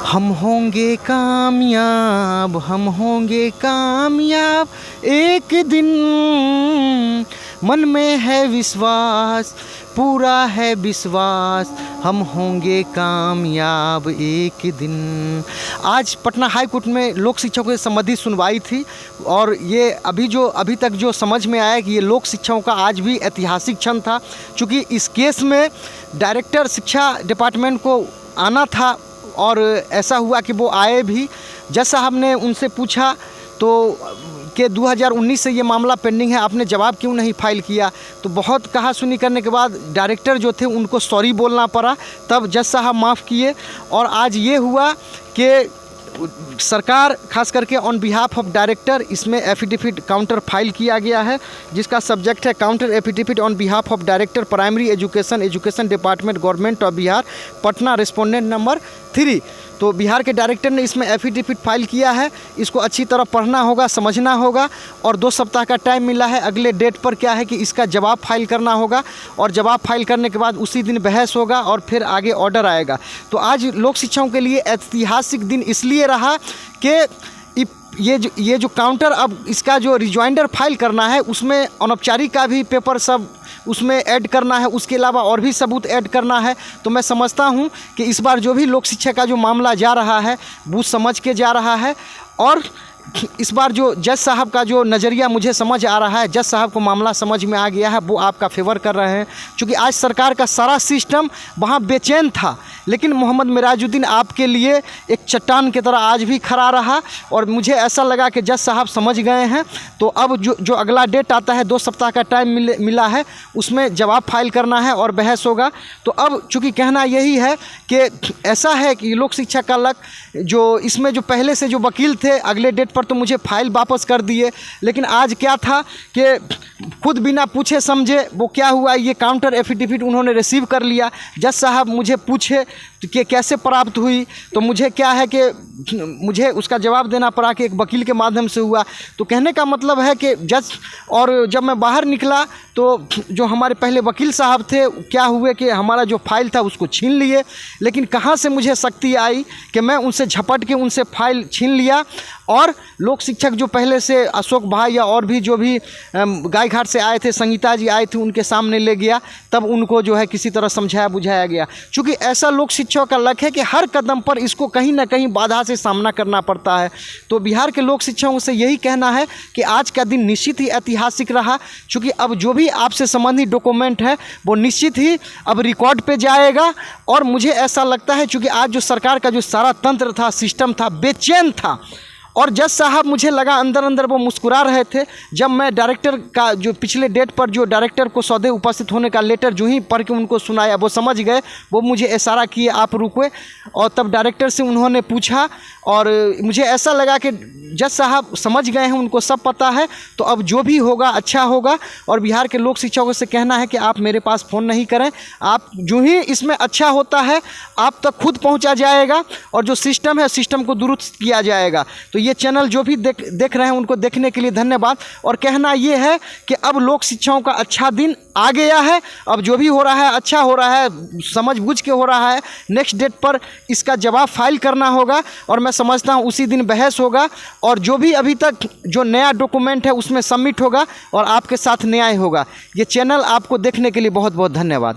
हम होंगे कामयाब, हम होंगे कामयाब एक दिन, मन में है विश्वास, पूरा है विश्वास, हम होंगे कामयाब एक दिन। आज पटना हाई कोर्ट में लोक शिक्षकों से संबंधित सुनवाई थी और ये अभी तक जो समझ में आया कि ये लोक शिक्षकों का आज भी ऐतिहासिक क्षण था, क्योंकि इस केस में डायरेक्टर शिक्षा डिपार्टमेंट को आना था और ऐसा हुआ कि वो आए भी। जज साहब ने उनसे पूछा तो कि 2019 से ये मामला पेंडिंग है, आपने जवाब क्यों नहीं फाइल किया। तो बहुत कहा सुनी करने के बाद डायरेक्टर जो थे उनको सॉरी बोलना पड़ा, तब जज साहब माफ़ किए। और आज ये हुआ कि सरकार खास करके ऑन बिहाफ ऑफ डायरेक्टर इसमें एफिडेविट काउंटर फाइल किया गया है, जिसका सब्जेक्ट है counter affidavit on behalf of director primary education department government of Bihar Patna, respondent number 3। तो बिहार के डायरेक्टर ने इसमें एफिडेविट फाइल किया है। इसको अच्छी तरह पढ़ना होगा, समझना होगा और 2 सप्ताह का टाइम मिला है। अगले डेट पर क्या है कि इसका जवाब फाइल करना होगा और जवाब फाइल करने के बाद उसी दिन बहस होगा और फिर आगे ऑर्डर आएगा। तो आज लोक शिक्षकों के लिए ऐतिहासिक दिन इसलिए रहा कि ये जो काउंटर अब इसका जो रिजॉइंडर फाइल करना है उसमें अनौपचारिक का भी पेपर सब उसमें ऐड करना है, उसके अलावा और भी सबूत ऐड करना है। तो मैं समझता हूं कि इस बार जो भी लोक शिक्षा का जो मामला जा रहा है बूझ समझ के जा रहा है और इस बार जो जज साहब का जो नज़रिया मुझे समझ आ रहा है, जज साहब को मामला समझ में आ गया है, वो आपका फेवर कर रहे हैं। क्योंकि आज सरकार का सारा सिस्टम वहाँ बेचैन था, लेकिन मोहम्मद मिराजुद्दीन आपके लिए एक चट्टान की तरह आज भी खड़ा रहा और मुझे ऐसा लगा कि जज साहब समझ गए हैं। तो अब जो अगला डेट आता है 2 सप्ताह का टाइम मिला है, उसमें जवाब फाइल करना है और बहस होगा। तो अब चूँकि कहना यही है कि ऐसा है कि लोक शिक्षा का लक जो इसमें जो पहले से जो वकील थे अगले डेट पर तो मुझे फाइल वापस कर दिए, लेकिन आज क्या था कि खुद बिना पूछे समझे वो क्या हुआ, ये काउंटर एफिडेविट उन्होंने रिसीव कर लिया। जज साहब मुझे पूछे कि कैसे प्राप्त हुई, तो मुझे क्या है कि मुझे उसका जवाब देना पड़ा कि एक वकील के माध्यम से हुआ। तो कहने का मतलब है कि जज, और जब मैं बाहर निकला तो जो हमारे पहले वकील साहब थे क्या हुए कि हमारा जो फाइल था उसको छीन लिए। लेकिन कहाँ से मुझे शक्ति आई कि मैं उनसे झपट के उनसे फाइल छीन लिया और लोक शिक्षक जो पहले से अशोक भाई या और भी जो भी गायघाट से आए थे, संगीता जी आए थे, उनके सामने ले गया, तब उनको जो है किसी तरह समझाया बुझाया गया। क्योंकि ऐसा लोक शिक्षकों का लक है कि हर कदम पर इसको कहीं ना कहीं बाधा से सामना करना पड़ता है। तो बिहार के लोक शिक्षकों से यही कहना है कि आज का दिन निश्चित ही ऐतिहासिक रहा, क्योंकि अब जो भी आपसे संबंधित डॉक्यूमेंट है वो निश्चित ही अब रिकॉर्ड पे जाएगा। और मुझे ऐसा लगता है क्योंकि आज जो सरकार का जो सारा तंत्र था, सिस्टम था, बेचैन था। और जज साहब मुझे लगा अंदर अंदर वो मुस्कुरा रहे थे जब मैं डायरेक्टर का जो पिछले डेट पर जो डायरेक्टर को सौदे उपस्थित होने का लेटर जो ही पढ़ के उनको सुनाया, वो समझ गए, वो मुझे इशारा किए आप रुके। और तब डायरेक्टर से उन्होंने पूछा और मुझे ऐसा लगा कि जज साहब समझ गए हैं, उनको सब पता है। तो अब जो भी होगा अच्छा होगा। और बिहार के लोक शिक्षकों से कहना है कि आप मेरे पास फ़ोन नहीं करें, आप जो ही इसमें अच्छा होता है आप तक खुद पहुंचा जाएगा और जो सिस्टम है सिस्टम को दुरुस्त किया जाएगा। तो ये चैनल जो भी देख रहे हैं उनको देखने के लिए धन्यवाद। और कहना ये है कि अब लोक शिक्षकों का अच्छा दिन आ गया है। अब जो भी हो रहा है अच्छा हो रहा है, समझ बूझ के हो रहा है। नेक्स्ट डेट पर इसका जवाब फाइल करना होगा और मैं समझता हूँ उसी दिन बहस होगा और जो भी अभी तक जो नया डॉक्यूमेंट है उसमें सबमिट होगा और आपके साथ न्याय होगा। ये चैनल आपको देखने के लिए बहुत बहुत धन्यवाद।